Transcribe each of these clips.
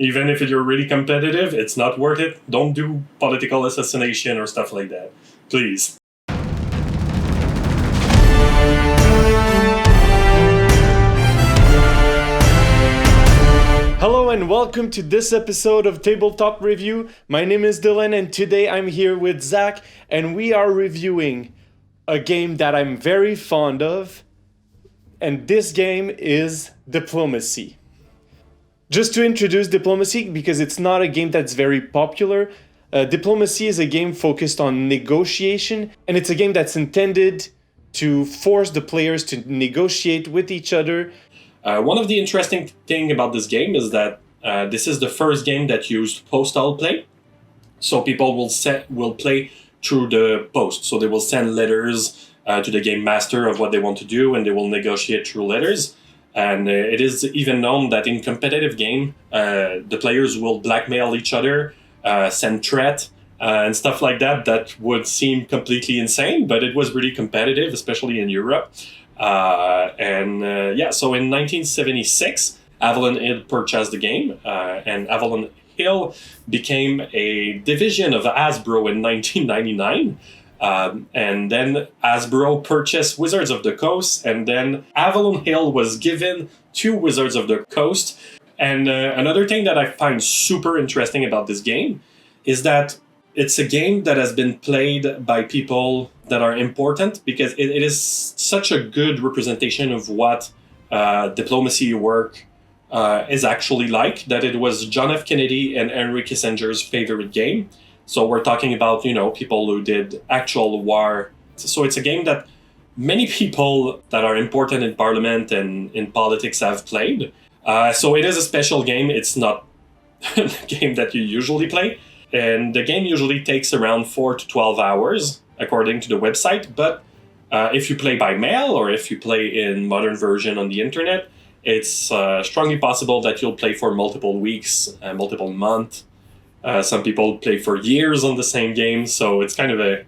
Even if you're really competitive, it's not worth it. Don't do political assassination or stuff like that. Please. Hello and welcome to this episode of Tabletop Review. My name is Dylan and today I'm here with Zach and we are reviewing a game that I'm very fond of, and this game is Diplomacy. Just to introduce Diplomacy, because it's not a game that's very popular, Diplomacy is a game focused on negotiation, and it's a game that's intended to force the players to negotiate with each other. One of the interesting things about this game is that this is the first game that used postal play. So people will play through the post. So they will send letters to the game master of what they want to do, and they will negotiate through letters. And it is even known that in competitive game, the players will blackmail each other, send threat, and stuff like that. That would seem completely insane, but it was really competitive, especially in Europe. So in 1976, Avalon Hill purchased the game, and Avalon Hill became a division of Hasbro in 1999. And then Hasbro purchased Wizards of the Coast, and then Avalon Hill was given to Wizards of the Coast. And another thing that I find super interesting about this game is that it's a game that has been played by people that are important, because it is such a good representation of what diplomacy work is actually like, that it was John F. Kennedy and Henry Kissinger's favorite game. So we're talking about, people who did actual war. So it's a game that many people that are important in Parliament and in politics have played. So it is a special game. It's not a game that you usually play. And the game usually takes around 4 to 12 hours, according to the website. But if you play by mail or if you play in modern version on the internet, it's strongly possible that you'll play for multiple weeks, multiple months. Some people play for years on the same game, so it's kind of a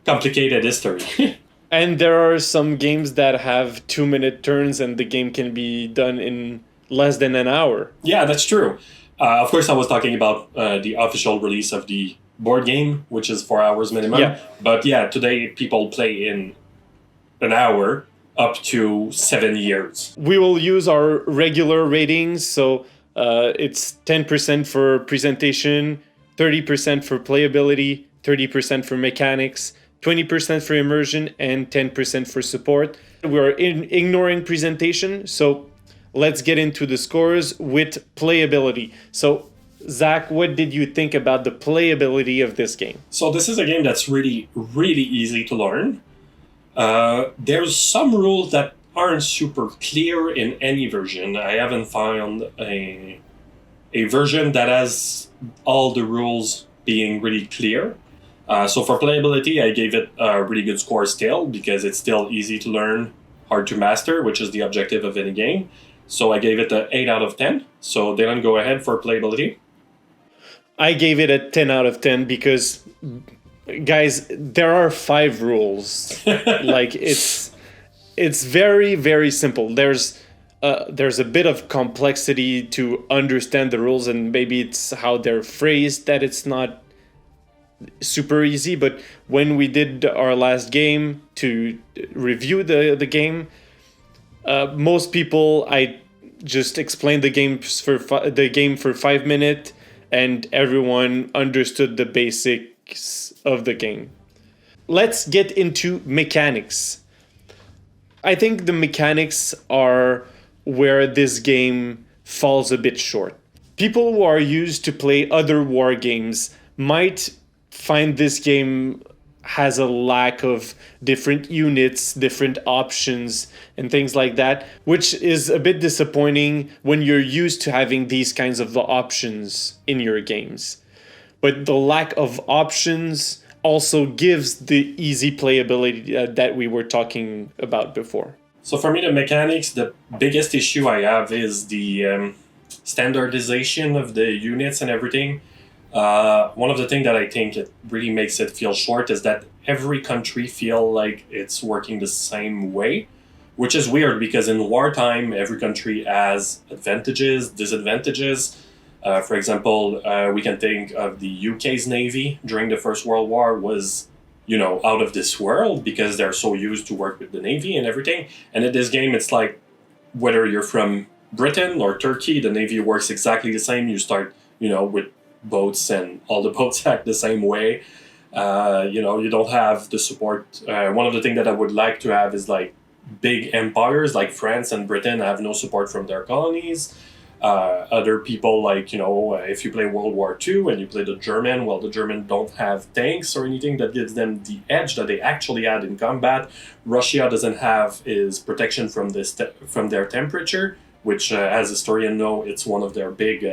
complicated history. And there are some games that have 2-minute turns and the game can be done in less than an hour. Yeah, that's true. Of course, I was talking about the official release of the board game, which is 4 hours minimum. Yeah. But yeah, today people play in an hour up to 7 years. We will use our regular ratings, so it's 10% for presentation, 30% for playability, 30% for mechanics, 20% for immersion, and 10% for support. We're ignoring presentation, so let's get into the scores with playability. So, Zach, what did you think about the playability of this game? So this is a game that's really, really easy to learn. There's some rules that aren't super clear in any version. I haven't found a version that has all the rules being really clear. So for playability, I gave it a really good score still, because it's still easy to learn, hard to master, which is the objective of any game. So I gave it an 8 out of 10. So Dylan, go ahead for playability. I gave it a 10 out of 10 because, guys, there are 5 rules. Like, it's very, very simple. There's a bit of complexity to understand the rules, and maybe it's how they're phrased that it's not super easy. But when we did our last game to review the game, most people, I just explained the game for 5 minutes, and everyone understood the basics of the game. Let's get into mechanics. I think the mechanics are where this game falls a bit short. People who are used to play other war games might find this game has a lack of different units, different options, and things like that, which is a bit disappointing when you're used to having these kinds of options in your games. But the lack of options also gives the easy playability that we were talking about before. So for me, the mechanics, the biggest issue I have is the standardization of the units and everything. One of the things that I think it really makes it feel short is that every country feel like it's working the same way, which is weird because in wartime, every country has advantages, disadvantages. For example, we can think of the UK's Navy during the First World War was, out of this world because they're so used to work with the Navy and everything. And in this game, it's like, whether you're from Britain or Turkey, the Navy works exactly the same. You start, with boats and all the boats act the same way. You don't have the support. One of the things that I would like to have is like big empires like France and Britain have no support from their colonies. Other people, like, if you play World War II and you play the German, well, the German don't have tanks or anything that gives them the edge that they actually had in combat. Russia doesn't have is protection from from their temperature, which, as historians know, it's one of their big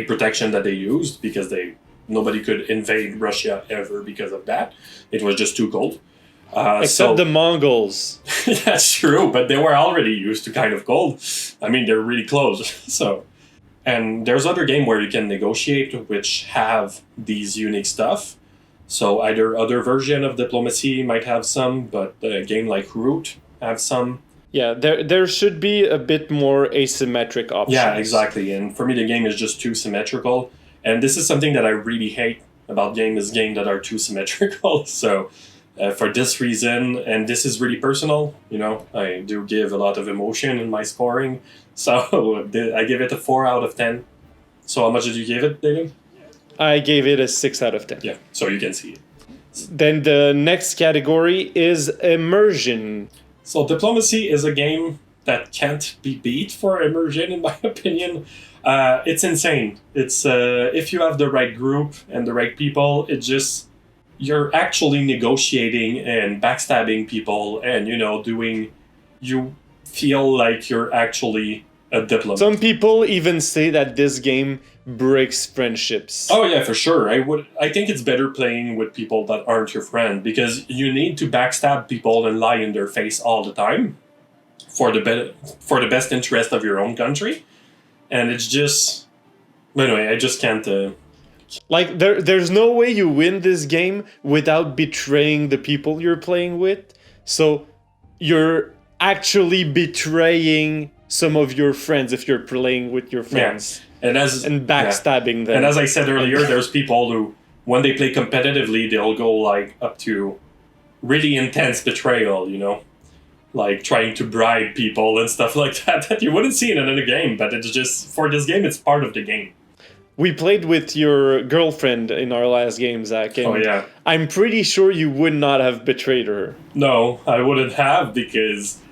protection that they used because nobody could invade Russia ever because of that. It was just too cold. Except the Mongols. That's true, but they were already used to kind of cold. I mean, they're really close. And there's other game where you can negotiate, which have these unique stuff. So either other version of diplomacy might have some, but a game like Root have some. Yeah, there should be a bit more asymmetric options. Yeah, exactly. And for me, the game is just too symmetrical. And this is something that I really hate about games that are too symmetrical. So for this reason, and this is really personal, I do give a lot of emotion in my scoring. So I give it a 4 out of 10. So how much did you give it, David? I gave it a 6 out of 10. Yeah, so you can see it. Then the next category is Immersion. So Diplomacy is a game that can't be beat for Immersion, in my opinion. It's insane. It's if you have the right group and the right people, you're actually negotiating and backstabbing people, and you feel like you're actually a diplomat. Some people even say that this game breaks friendships. Oh yeah, for sure. I think it's better playing with people that aren't your friend, because you need to backstab people and lie in their face all the time for the best interest of your own country. And it's just, anyway, I just can't. Like there's no way you win this game without betraying the people you're playing with. So you're actually betraying some of your friends if you're playing with your friends. Yeah. And backstabbing them. And as I said earlier, there's people who, when they play competitively, they'll go like up to really intense betrayal, like trying to bribe people and stuff like that you wouldn't see in another game. But it's just, for this game, it's part of the game. We played with your girlfriend in our last game, Zach. And oh, yeah. I'm pretty sure you would not have betrayed her. No, I wouldn't have,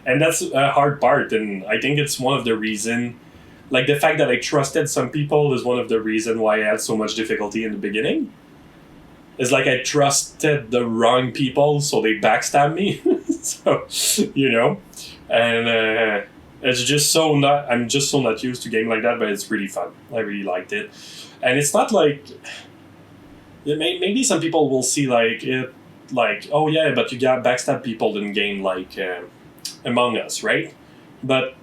and that's a hard part. And I think it's one of the reason, like the fact that I trusted some people is one of the reason why I had so much difficulty in the beginning. It's like I trusted the wrong people, so they backstabbed me. So, and it's just I'm just so not used to game like that, but it's really fun. I really liked it. And it's not like, maybe some people will see it, oh yeah, but you got backstab people in game like Among Us, right? But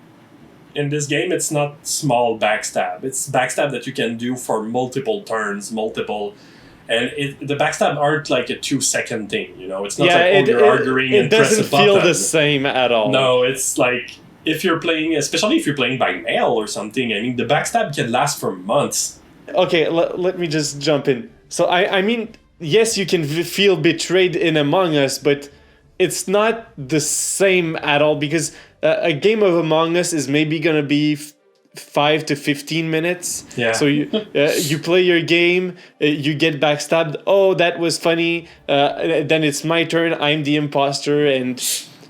in this game, it's not small backstab. It's backstab that you can do for multiple turns, and the backstab aren't like a 2-second thing, It's not you're arguing and press a button. It doesn't feel the same at all. No, it's like, if you're playing, especially if you're playing by mail or something, I mean, the backstab can last for months. Okay, let me just jump in. So, I mean, yes, you can feel betrayed in Among Us, but it's not the same at all, because a game of Among Us is maybe going to be 5 to 15 minutes. Yeah. So you play your game, you get backstabbed. Oh, that was funny. Then it's my turn. I'm the imposter, and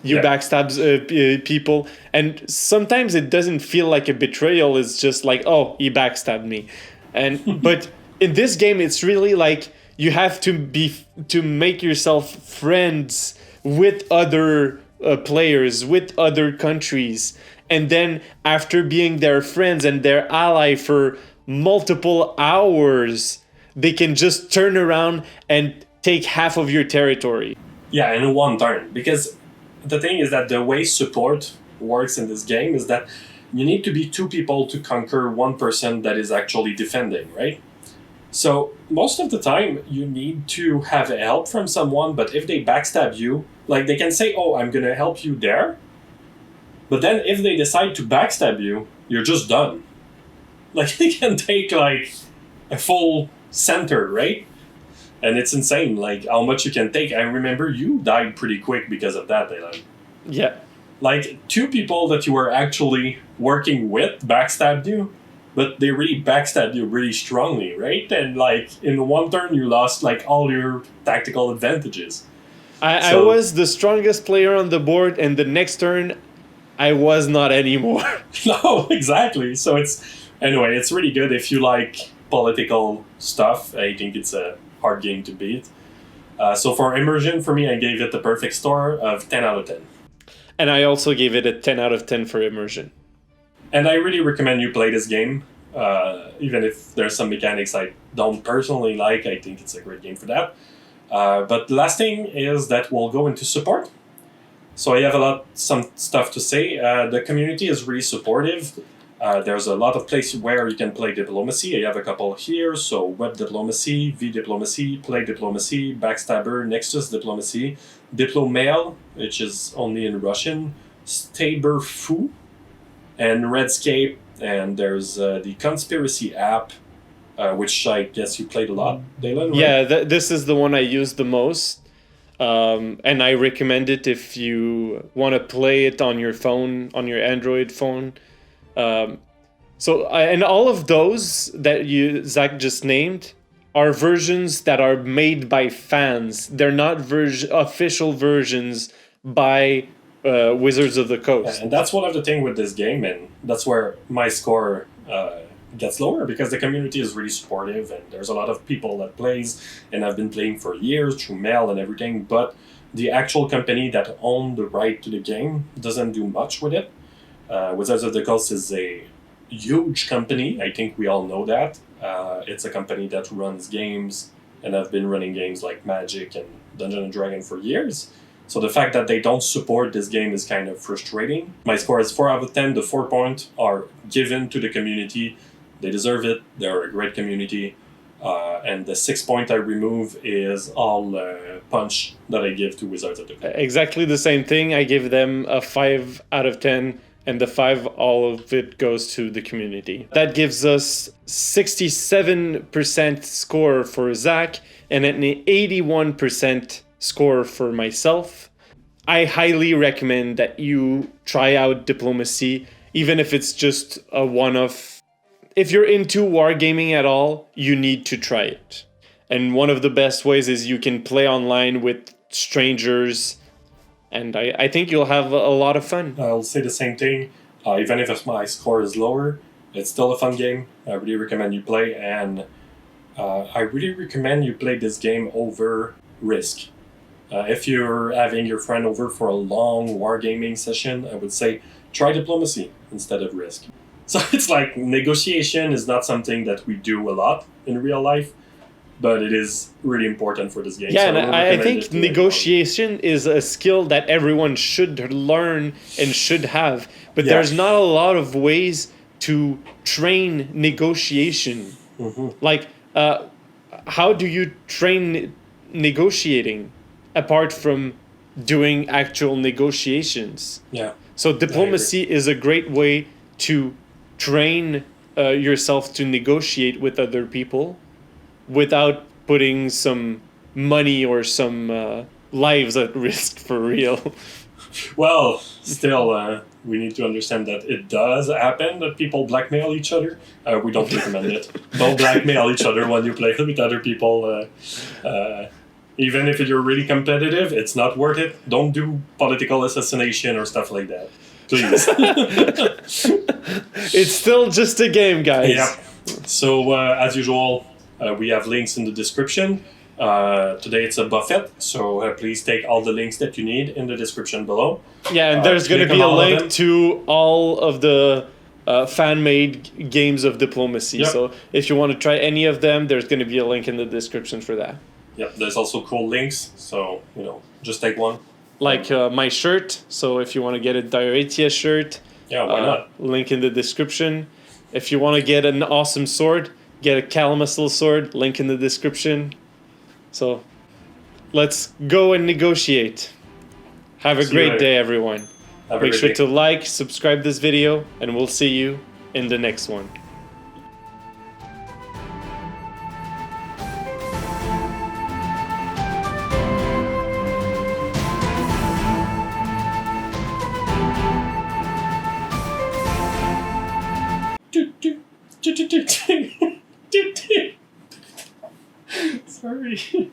you backstab people. And sometimes it doesn't feel like a betrayal. It's just like, oh, he backstabbed me. But in this game, it's really like you have to make yourself friends with other players, with other countries. And then after being their friends and their ally for multiple hours, they can just turn around and take half of your territory. Yeah, in one turn. Because the thing is that the way support works in this game is that you need to be 2 people to conquer 1 person that is actually defending, right? So most of the time, you need to have help from someone, but if they backstab you, like they can say, oh, I'm going to help you there. But then if they decide to backstab you, you're just done. Like they can take like a full center, right? And it's insane, like how much you can take. I remember you died pretty quick because of that, Dylan. Yeah. Like 2 people that you were actually working with backstabbed you, but they really backstabbed you really strongly, right? And like in one turn you lost like all your tactical advantages. I was the strongest player on the board, and the next turn, I was not anymore. No, exactly. So it's really good if you like political stuff. I think it's a hard game to beat. So for Immersion, for me, I gave it the perfect score of 10 out of 10. And I also gave it a 10 out of 10 for Immersion. And I really recommend you play this game. Even if there's some mechanics I don't personally like, I think it's a great game for that. But the last thing is that we'll go into support. So I have some stuff to say. The community is really supportive. There's a lot of places where you can play diplomacy. I have a couple here. So web diplomacy, V diplomacy, play diplomacy, backstabber, Nexus diplomacy, diplomail, which is only in Russian, Staber Foo, and Redscape. And there's the conspiracy app, which I guess you played a lot, Dylan, right? Yeah, this is the one I use the most. And I recommend it if you want to play it on your phone, on your Android phone. And all of those that Zach just named are versions that are made by fans. They're not official versions by Wizards of the Coast. And that's one of the things with this game, and that's where my score gets lower, because the community is really supportive, and there's a lot of people that plays, and I've been playing for years through mail and everything, but the actual company that owned the right to the game doesn't do much with it. Wizards of the Coast is a huge company. I think we all know that. It's a company that runs games, and I've been running games like Magic and Dungeons & Dragons for years. So the fact that they don't support this game is kind of frustrating. My score is 4 out of 10. The 4 points are given to the community. They deserve it. They're a great community. And the 6 point I remove is all punch that I give to Wizards of the Coast. Exactly the same thing. I give them a 5 out of 10. And the 5, all of it goes to the community. That gives us 67% score for Zach and an 81% score for myself. I highly recommend that you try out diplomacy, even if it's just a one-off. If you're into wargaming at all, you need to try it. And one of the best ways is you can play online with strangers, and I think you'll have a lot of fun. I'll say the same thing. Even if my score is lower, it's still a fun game. I really recommend you play, and I really recommend you play this game over Risk. If you're having your friend over for a long wargaming session, I would say try diplomacy instead of Risk. So it's like negotiation is not something that we do a lot in real life, but it is really important for this game. Yeah, so and I think negotiation is a skill that everyone should learn and should have. But there's not a lot of ways to train negotiation. Mm-hmm. Like, how do you train negotiating apart from doing actual negotiations? Yeah. So diplomacy is a great way to train yourself to negotiate with other people without putting some money or some lives at risk for real. Well, still, we need to understand that it does happen that people blackmail each other. We don't recommend it. Don't blackmail each other when you play with other people. Even if you're really competitive, it's not worth it. Don't do political assassination or stuff like that. Please. It's still just a game, guys. Yeah. So, as usual, we have links in the description. Today it's a buffet, so please take all the links that you need in the description below. Yeah, and there's going to be a link to all of the fan-made games of diplomacy. Yep. So if you want to try any of them, there's going to be a link in the description for that. Yep, there's also cool links, so, just take one. Like my shirt, so if you want to get a Diratia shirt, yeah, why not? Link in the description. If you want to get an awesome sword, get a Calamistle sword, link in the description. So, let's go and negotiate. Have a great day, everyone. Make sure to like, subscribe this video, and we'll see you in the next one. Sorry.